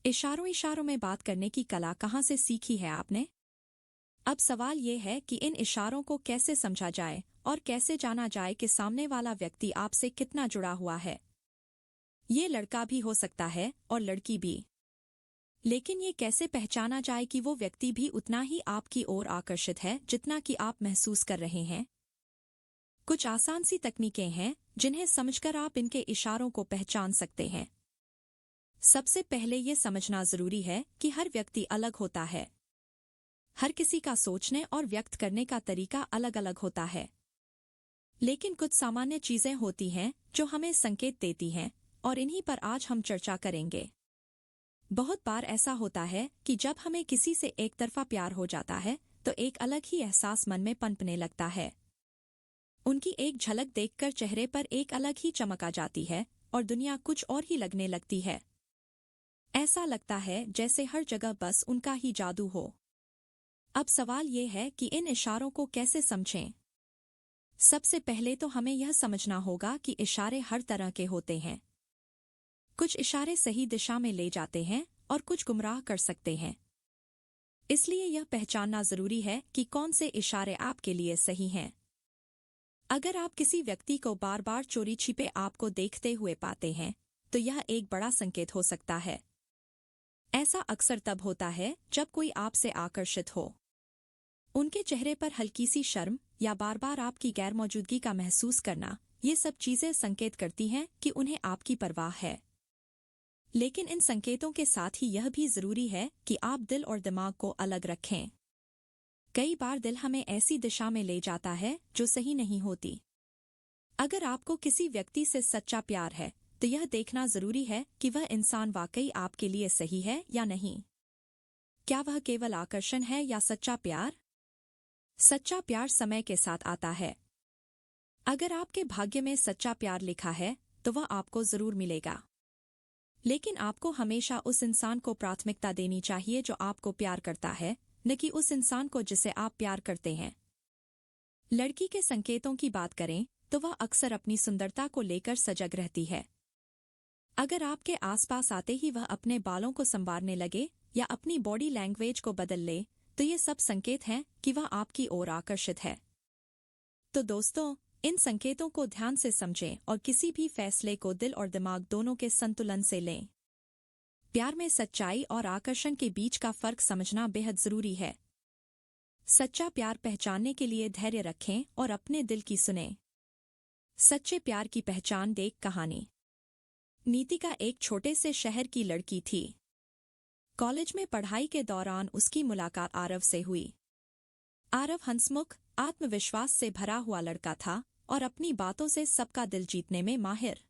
इशारों इशारों में बात करने की कला कहाँ से सीखी है आपने? अब सवाल ये है कि इन इशारों को कैसे समझा जाए और कैसे जाना जाए कि सामने वाला व्यक्ति आपसे कितना जुड़ा हुआ है। ये लड़का भी हो सकता है और लड़की भी। लेकिन ये कैसे पहचाना जाए कि वो व्यक्ति भी उतना ही आपकी ओर आकर्षित है जितना कि आप महसूस कर रहे हैं? कुछ आसान सी तकनीकें हैं जिन्हें समझकर आप इनके इशारों को पहचान सकते हैं। सबसे पहले ये समझना जरूरी है कि हर व्यक्ति अलग होता है। हर किसी का सोचने और व्यक्त करने का तरीका अलग अलग होता है। लेकिन कुछ सामान्य चीजें होती हैं जो हमें संकेत देती हैं और इन्हीं पर आज हम चर्चा करेंगे। बहुत बार ऐसा होता है कि जब हमें किसी से एक तरफा प्यार हो जाता है तो एक अलग ही एहसास मन में पनपने लगता है। उनकी एक झलक देखकर चेहरे पर एक अलग ही चमक आ जाती है और दुनिया कुछ और ही लगने लगती है। ऐसा लगता है जैसे हर जगह बस उनका ही जादू हो। अब सवाल ये है कि इन इशारों को कैसे समझें। सबसे पहले तो हमें यह समझना होगा कि इशारे हर तरह के होते हैं। कुछ इशारे सही दिशा में ले जाते हैं और कुछ गुमराह कर सकते हैं। इसलिए यह पहचानना जरूरी है कि कौन से इशारे आपके लिए सही हैं। अगर आप किसी व्यक्ति को बार बार चोरी छिपे आपको देखते हुए पाते हैं तो यह एक बड़ा संकेत हो सकता है। ऐसा अक्सर तब होता है जब कोई आपसे आकर्षित हो। उनके चेहरे पर हल्की सी शर्म या बार बार आपकी गैरमौजूदगी का महसूस करना, ये सब चीजें संकेत करती हैं कि उन्हें आपकी परवाह है। लेकिन इन संकेतों के साथ ही यह भी जरूरी है कि आप दिल और दिमाग को अलग रखें। कई बार दिल हमें ऐसी दिशा में ले जाता है जो सही नहीं होती। अगर आपको किसी व्यक्ति से सच्चा प्यार है तो यह देखना जरूरी है कि वह इंसान वाकई आपके लिए सही है या नहीं। क्या वह केवल आकर्षण है या सच्चा प्यार? सच्चा प्यार समय के साथ आता है। अगर आपके भाग्य में सच्चा प्यार लिखा है तो वह आपको जरूर मिलेगा। लेकिन आपको हमेशा उस इंसान को प्राथमिकता देनी चाहिए जो आपको प्यार करता है, न कि उस इंसान को जिसे आप प्यार करते हैं। लड़की के संकेतों की बात करें तो वह अक्सर अपनी सुंदरता को लेकर सजग रहती है। अगर आपके आसपास आते ही वह अपने बालों को संवारने लगे या अपनी बॉडी लैंग्वेज को बदल ले तो ये सब संकेत हैं कि वह आपकी ओर आकर्षित है। तो दोस्तों, इन संकेतों को ध्यान से समझें और किसी भी फैसले को दिल और दिमाग दोनों के संतुलन से लें। प्यार में सच्चाई और आकर्षण के बीच का फर्क समझना बेहद जरूरी है। सच्चा प्यार पहचानने के लिए धैर्य रखें और अपने दिल की सुनें। सच्चे प्यार की पहचान देख कहानी। नीतिका एक छोटे से शहर की लड़की थी। कॉलेज में पढ़ाई के दौरान उसकी मुलाकात आरव से हुई। आरव हंसमुख, आत्मविश्वास से भरा हुआ लड़का था और अपनी बातों से सबका दिल जीतने में माहिर।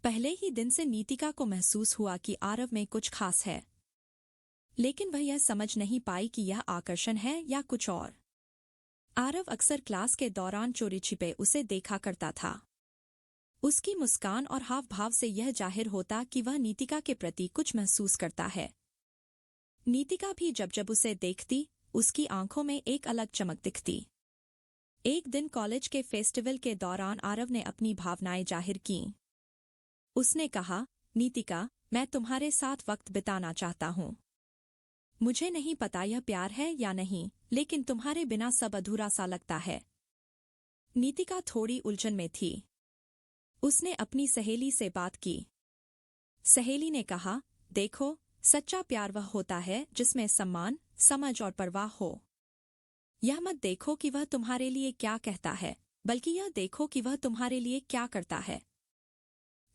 पहले ही दिन से नीतिका को महसूस हुआ कि आरव में कुछ खास है, लेकिन वह यह समझ नहीं पाई कि यह आकर्षण है या कुछ और। आरव अक्सर क्लास के दौरान चोरी छिपे उसे देखा करता था। उसकी मुस्कान और हाव भाव से यह जाहिर होता कि वह नीतिका के प्रति कुछ महसूस करता है। नीतिका भी जब जब उसे देखती उसकी आंखों में एक अलग चमक दिखती। एक दिन कॉलेज के फेस्टिवल के दौरान आरव ने अपनी भावनाएं जाहिर कीं। उसने कहा, नीतिका, मैं तुम्हारे साथ वक्त बिताना चाहता हूँ। मुझे नहीं पता यह प्यार है या नहीं, लेकिन तुम्हारे बिना सब अधूरा सा लगता है। नीतिका थोड़ी उलझन में थी। उसने अपनी सहेली से बात की। सहेली ने कहा, देखो, सच्चा प्यार वह होता है जिसमें सम्मान, समझ और परवाह हो। यह मत देखो कि वह तुम्हारे लिए क्या कहता है, बल्कि यह देखो कि वह तुम्हारे लिए क्या करता है।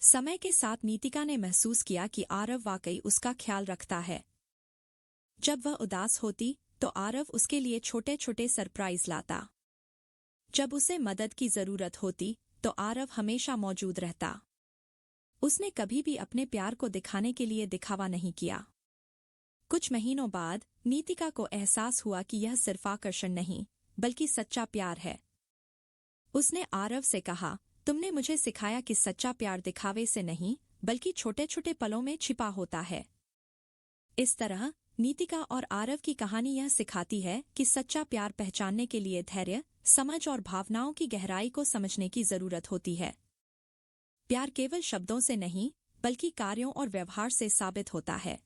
समय के साथ नीतिका ने महसूस किया कि आरव वाकई उसका ख्याल रखता है। जब वह उदास होती तो आरव उसके लिए छोटे छोटे सरप्राइज लाता। जब उसे मदद की जरूरत होती तो आरव हमेशा मौजूद रहता। उसने कभी भी अपने प्यार को दिखाने के लिए दिखावा नहीं किया। कुछ महीनों बाद नीतिका को एहसास हुआ कि यह सिर्फ आकर्षण नहीं, बल्कि सच्चा प्यार है। उसने आरव से कहा, तुमने मुझे सिखाया कि सच्चा प्यार दिखावे से नहीं, बल्कि छोटे छोटे पलों में छिपा होता है। इस तरह नीतिका और आरव की कहानी यह सिखाती है कि सच्चा प्यार पहचानने के लिए धैर्य, समझ और भावनाओं की गहराई को समझने की जरूरत होती है। प्यार केवल शब्दों से नहीं, बल्कि कार्यों और व्यवहार से साबित होता है।